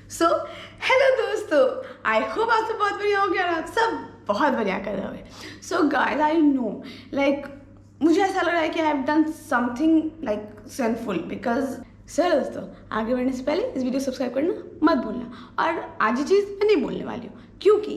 So hello दोस्तों, I hope आप सब बहुत बढ़िया हो गया और आप सब बहुत बढ़िया कर रहे हो। So guys, I know like मुझे ऐसा लग रहा है कि I have done something like sinful because sir दोस्तों, आगे बढ़ने से पहले इस वीडियो को सब्सक्राइब करना मत भूलना। और आज ये चीज़ मैं नहीं बोलने वाली हूँ क्योंकि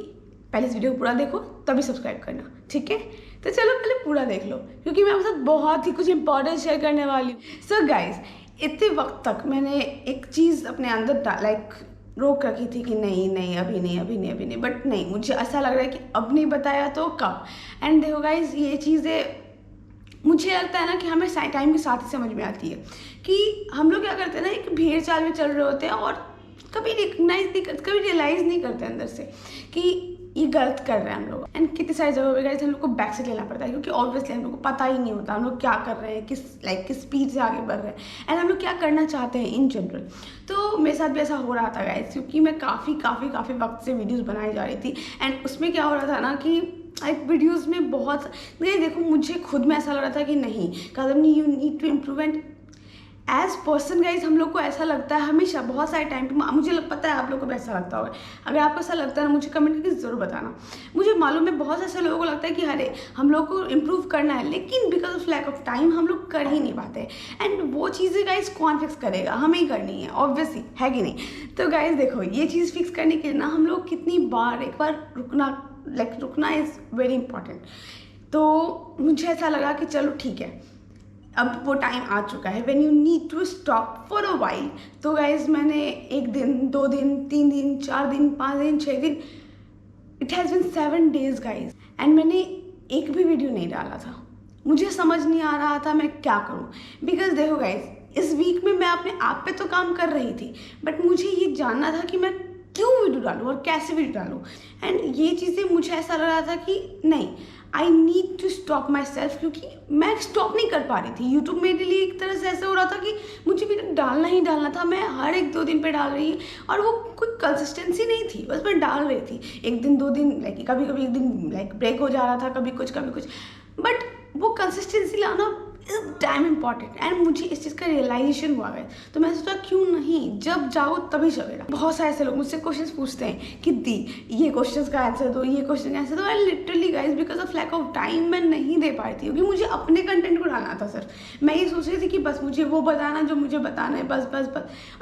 पहले इस वीडियो को पूरा देखो तभी सब्सक्राइब करना, ठीक है? तो चलो पहले पूरा देख लो क्योंकि मैं आपके साथ बहुत ही कुछ इंपॉर्टेंट शेयर करने वाली हूँ। सो गाइस, इतने वक्त तक मैंने एक चीज़ अपने अंदर लाइक रोक रखी थी कि नहीं अभी नहीं, बट नहीं, मुझे ऐसा लग रहा है कि अब नहीं बताया तो कब। एंड देखो गाइज, ये चीज़ें मुझे लगता है ना कि हमें टाइम के साथ ही समझ में आती है कि हम लोग क्या करते हैं ना, एक भीड़ चाल में चल रहे होते हैं और कभी रियलाइज़ नहीं करते अंदर से कि ये गलत कर रहे हैं हम लोग। एंड कितनी सारी जगह पे गाइस हम लोग को बैक से लेना पड़ता है क्योंकि ऑब्वियसली हम लोग को पता ही नहीं होता हम लोग क्या कर रहे हैं, किस स्पीड से आगे बढ़ रहे हैं एंड हम लोग क्या करना चाहते हैं इन जनरल। तो मेरे साथ भी ऐसा हो रहा था गाइस, क्योंकि मैं काफ़ी वक्त से वीडियोज़ बनाई जा रही थी एंड उसमें क्या हो रहा था ना कि एक वीडियोज़ में बहुत देखो, मुझे खुद में ऐसा लग रहा था कि नहीं कदम, you need to improve. And as person guys हम लोग को ऐसा लगता है हमेशा, बहुत सारे टाइम पे मुझे पता है आप लोगों को भी ऐसा लगता होगा। अगर आपको ऐसा लगता है ना, मुझे कमेंट करके ज़रूर बताना। मुझे मालूम है बहुत ऐसे लोगों को लगता है कि अरे हम लोग को इम्प्रूव करना है, लेकिन because of lack of time हम लोग कर ही नहीं पाते। एंड वो चीज़ें गाइज कौन फिक्स करेगा, हमें ही करनी है ऑब्वियसली, है कि नहीं? तो गाइज देखो, ये चीज़ फिक्स करने के लिए ना हम लोग कितनी बार एक बार रुकना इज़ वेरी इंपॉर्टेंट। तो मुझे ऐसा लगा कि चलो ठीक है, अब वो टाइम आ चुका है when you need to stop for a while. तो गाइज मैंने 1 दिन, 2 दिन, 3 दिन, 4 दिन, 5 दिन, 6 दिन, it has been 7 days guys, and मैंने एक भी वीडियो नहीं डाला था। मुझे समझ नहीं आ रहा था मैं क्या करूँ बिकॉज देखो गाइज, इस वीक में मैं अपने आप पे तो काम कर रही थी बट मुझे ये जानना था कि मैं क्यों वीडियो डालूँ और कैसे वीडियो डालूँ। एंड ये चीज़ें मुझे ऐसा लग रहा था कि नहीं, I need to stop myself, क्योंकि मैं स्टॉप नहीं कर पा रही थी। यूट्यूब मेरे लिए एक तरह से ऐसा हो रहा था कि मुझे वीडियो डालना ही डालना था। मैं हर 1-2 दिन पे डाल रही और वो कोई कंसिस्टेंसी नहीं थी, बस मैं डाल रही थी 1 दिन 2 दिन, लाइक कभी 1 दिन लाइक ब्रेक हो जा रहा था, कभी कुछ बट वो कंसिस्टेंसी लाना इज डैम इम्पॉर्टेंट। एंड मुझे इस चीज़ का रियलाइजेशन हुआ है, तो मैं सोचा क्यों नहीं, जब जाओ तभी सवेरा। बहुत सारे ऐसे लोग मुझसे क्वेश्चंस पूछते हैं कि दी ये क्वेश्चंस का आंसर दो, ये क्वेश्चन का आंसर दो। And literally guys because of lack of time मैं नहीं दे पाई थी क्योंकि मुझे अपने कंटेंट को डालना था। सिर्फ मैं ये सोच रही थी कि बस मुझे वो बताना जो मुझे बताना है, बस।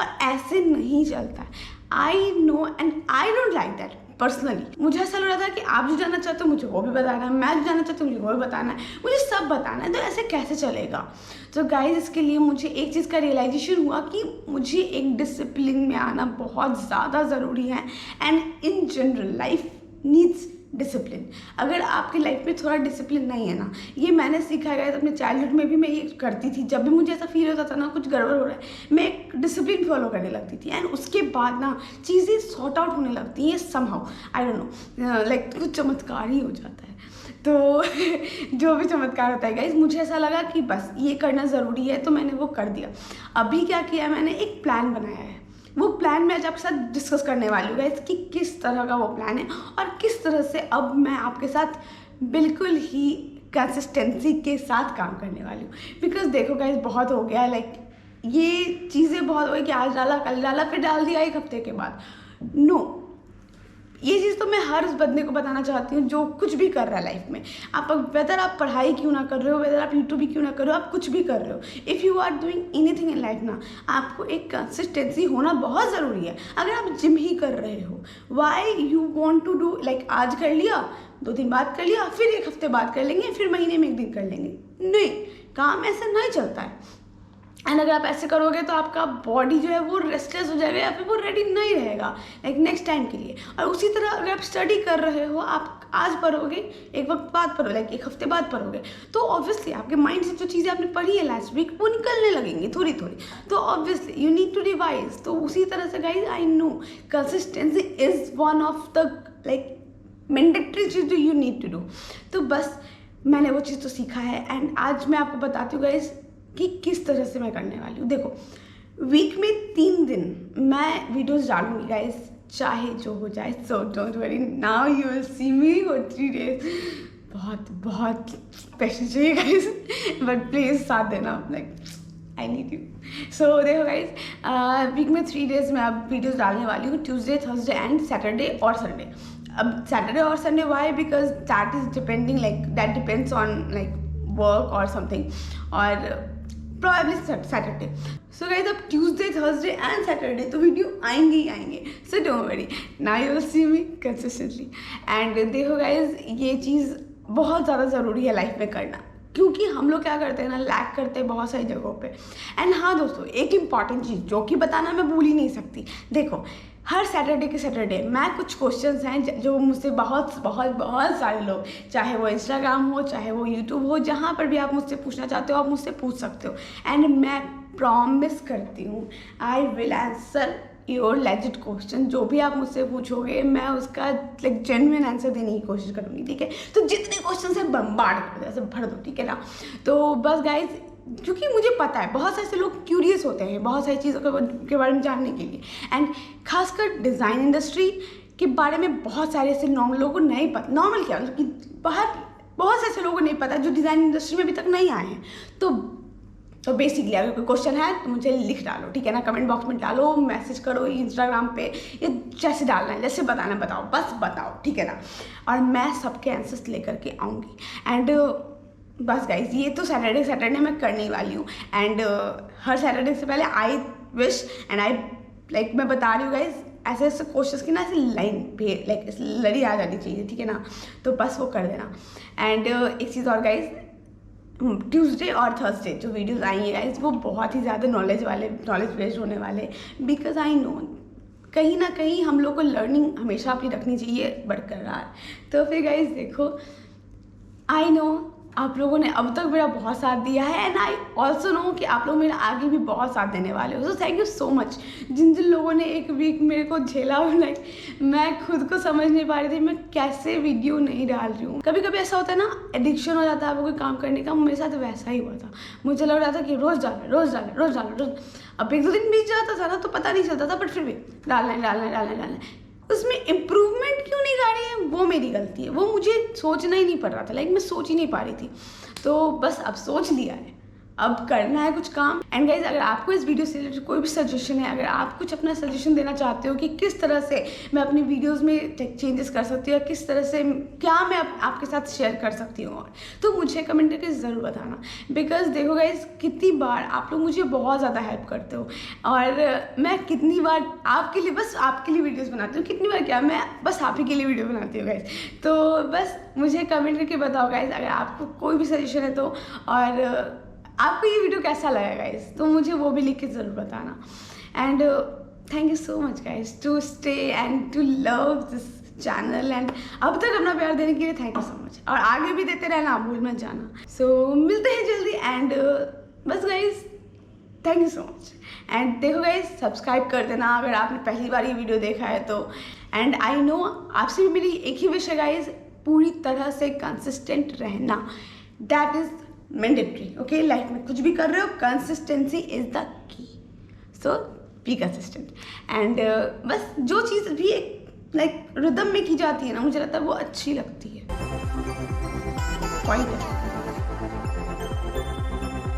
और ऐसे नहीं चलता है, I know and I don't like that personally. मुझे ऐसा लग रहा था कि आप जो जानना चाहते हो मुझे वो भी बताना है, मैं जो जानना चाहती हूँ मुझे वो भी बताना है, मुझे सब बताना है, तो ऐसे कैसे चलेगा? तो गाइज इसके लिए मुझे एक चीज़ का रियलाइजेशन हुआ कि मुझे एक डिसिप्लिन में आना बहुत ज़्यादा ज़रूरी है। And in general life needs discipline. अगर आपकी लाइफ में थोड़ा डिसिप्लिन नहीं है ना, ये मैंने सीखा है अपने चाइल्डहुड में भी मैं ये करती थी। जब भी मुझे ऐसा फील होता था ना कुछ गड़बड़ हो रहा है, मैं एक डिसिप्लिन फॉलो करने लगती थी एंड उसके बाद ना चीज़ें सॉर्ट आउट होने लगती हैं somehow, I don't know, like कुछ चमत्कार ही हो जाता है। तो जो भी चमत्कार होता है गाइज, मुझे ऐसा लगा कि बस ये करना ज़रूरी है, तो मैंने वो कर दिया। अभी क्या किया, मैंने एक प्लान बनाया है। वो प्लान मैं आज आपके साथ डिस्कस करने वाली हूँ गाइस कि किस तरह का वो प्लान है और किस तरह से अब मैं आपके साथ बिल्कुल ही कंसिस्टेंसी के साथ काम करने वाली हूँ। बिकॉज देखो गाइस, बहुत हो गया, लाइक ये चीज़ें बहुत हो गई कि आज डाला कल डाला फिर डाल दिया 1 हफ्ते के बाद। नो, ये चीज़ तो मैं हर उस बंदे को बताना चाहती हूँ जो कुछ भी कर रहा है लाइफ में। आप वेदर आप पढ़ाई क्यों ना कर रहे हो, वेदर आप यूट्यूब भी क्यों ना कर रहे हो, आप कुछ भी कर रहे हो, if you are doing anything in life ना, आपको एक कंसिस्टेंसी होना बहुत ज़रूरी है। अगर आप जिम ही कर रहे हो, why you want to do like आज कर लिया, 2 दिन बाद कर लिया, फिर 1 हफ्ते बाद कर लेंगे, फिर महीने में 1 दिन कर लेंगे, नहीं, काम ऐसे नहीं चलता है। एंड अगर आप ऐसे करोगे तो आपका बॉडी जो है वो रेस्टलेस हो जाएगा या फिर वो रेडी नहीं रहेगा लाइक नेक्स्ट टाइम के लिए। और उसी तरह अगर आप स्टडी कर रहे हो, आप आज पढ़ोगे, एक वक्त बाद पढ़ोगे, लाइक 1 हफ्ते बाद पढ़ोगे, तो ऑब्वियसली आपके माइंड से जो चीज़ें आपने पढ़ी है लास्ट वीक वो निकलने लगेंगी थोड़ी, तो obviously you need to revise. तो उसी तरह से guys, I know consistency is one of the like mandatory चीज़ जो यू नीड टू डू। तो बस मैंने वो चीज़ तो सीखा है एंड आज मैं आपको बताती हूँ गाइज कि किस तरह से मैं करने वाली हूँ। देखो, वीक में 3 दिन मैं वीडियोस डालूंगी गाइस, चाहे जो हो जाए। सो don't worry, now you will see me for 3 days। बहुत स्पेशल चाहिए गाइस, बट प्लीज़ साथ देना, लाइक आई नीड यू। सो देखो गाइज, वीक में 3 डेज में अब वीडियोस डालने वाली हूँ, ट्यूसडे, थर्सडे एंड सैटरडे और संडे। अब सैटरडे और Sunday why, because that is depending like that depends on like work और समथिंग, और प्रॉबेबली सैटरडे। सो गाइज अब ट्यूसडे, थर्सडे एंड सैटरडे तो वीडियो आएंगे ही आएंगे, so don't worry, now you will see me consistently. And देखो guys, ये चीज़ बहुत ज़्यादा ज़रूरी है लाइफ में करना, क्योंकि हम लोग क्या करते हैं ना, लैक करते हैं बहुत सारी जगहों पे। एंड हाँ दोस्तों, एक इम्पॉर्टेंट चीज़ जो कि बताना मैं भूल ही नहीं सकती, देखो हर सैटरडे के सैटरडे मैं कुछ क्वेश्चंस हैं जो मुझसे बहुत सारे लोग, चाहे वो इंस्टाग्राम हो, चाहे वो यूट्यूब हो, जहाँ पर भी आप मुझसे पूछना चाहते हो आप मुझसे पूछ सकते हो। एंड मैं प्रॉमिस करती हूँ I will answer your legit question. जो भी आप मुझसे पूछोगे मैं उसका लाइक जेन्युइन आंसर देने की कोशिश करूँगी, ठीक है। तो जितने क्वेश्चन से बम्बार्ड कर दो, ऐसे भर दो, ठीक है ना। तो बस गाइज, क्योंकि मुझे पता है बहुत सारे ऐसे लोग क्यूरियस होते हैं बहुत सारी चीज़ों के बारे में जानने के लिए, एंड खासकर डिज़ाइन इंडस्ट्री के बारे में बहुत सारे ऐसे नॉर्मल लोगों को नहीं पता। नॉर्मल क्या मतलब कि बाहर बहुत से ऐसे लोगों को नहीं पता जो डिज़ाइन इंडस्ट्री में अभी तक नहीं आए हैं। तो बेसिकली अगर कोई क्वेश्चन है तो मुझे लिख डालो, ठीक है ना, कमेंट बॉक्स में डालो, मैसेज करो इंस्टाग्राम पे, ये जैसे डालना है, जैसे बताना बताओ, बस बताओ, ठीक है ना। और मैं सबके आंसर्स लेकर के आऊँगी। एंड बस गाइज, ये तो सैटरडे मैं करने वाली हूँ। एंड हर सैटरडे से पहले I wish and I like मैं बता रही हूँ गाइज, ऐसे ऐसे क्वेश्चंस की ना ऐसे लाइन पे लाइक लड़ी आ जानी चाहिए, ठीक है ना। तो बस वो कर देना। एंड एक चीज़ और गाइज, ट्यूसडे और थर्सडे जो वीडियोस आई हैं गाइज, वो बहुत ही ज़्यादा नॉलेज बेस्ड होने वाले, बिकॉज आई नो कहीं ना कहीं हम लोग को लर्निंग हमेशा अपनी रखनी चाहिए बरकरार। तो फिर गाइज देखो, आई नो आप लोगों ने अब तक मेरा बहुत साथ दिया है, एंड आई ऑल्सो नो कि आप लोग मेरा आगे भी बहुत साथ देने वाले हो। So thank you so much जिन लोगों ने एक वीक मेरे को झेला। लाइक मैं खुद को समझ नहीं पा रही थी मैं कैसे वीडियो नहीं डाल रही हूँ। कभी कभी ऐसा होता है ना, एडिक्शन हो जाता है आपको कोई काम करने का। मेरे साथ वैसा ही हुआ था, मुझे लग रहा था कि रोज़ डालना। अब 1-2 दिन बीत जाता था ना तो पता नहीं चलता था, बट फिर भी डालना। उसमें इम्प्रूवमेंट क्यों नहीं आ रही है, वो मेरी गलती है, वो मुझे सोचना ही नहीं पड़ रहा था। लाइक मैं सोच ही नहीं पा रही थी। तो बस अब सोच लिया है, अब करना है कुछ काम। एंड गाइज, अगर आपको इस वीडियो से रिलेटेड कोई भी सजेशन है, अगर आप कुछ अपना सजेशन देना चाहते हो कि किस तरह से मैं अपनी वीडियोस में चेंजेस कर सकती हूँ, या किस तरह से क्या मैं आपके साथ शेयर कर सकती हूँ, और तो मुझे कमेंट करके ज़रूर बताना। बिकॉज देखो गाइज, कितनी बार आप लोग मुझे बहुत ज़्यादा हेल्प करते हो, और मैं कितनी बार आपके लिए, बस आपके लिए वीडियोज़ बनाती हूँ, कितनी बार क्या मैं बस आप ही के लिए वीडियो बनाती हूँ गाइज। तो बस मुझे कमेंट करके बताओ गाइज, अगर आपको कोई भी सजेशन है तो, और आपको ये वीडियो कैसा लगा गाइज, तो मुझे वो भी लिख के ज़रूर बताना। And thank you so much guys to stay and to love this channel, and अब तक अपना प्यार देने के लिए थैंक यू सो मच, और आगे भी देते रहना, भूल मत जाना। सो मिलते हैं जल्दी। एंड बस guys, thank you so much. And देखो गाइज, सब्सक्राइब कर देना अगर आपने पहली बार ये वीडियो देखा है तो। एंड आई नो आपसे भी मेरी एक ही विश है गाइज, पूरी तरह से कंसिस्टेंट रहना, that is mandatory. Okay, life में कुछ भी कर रहे हो, consistency is the key. So be consistent. And बस जो चीज़ भी एक लाइक रिदम में की जाती है ना, मुझे लगता है वो अच्छी लगती है। पॉइंट है।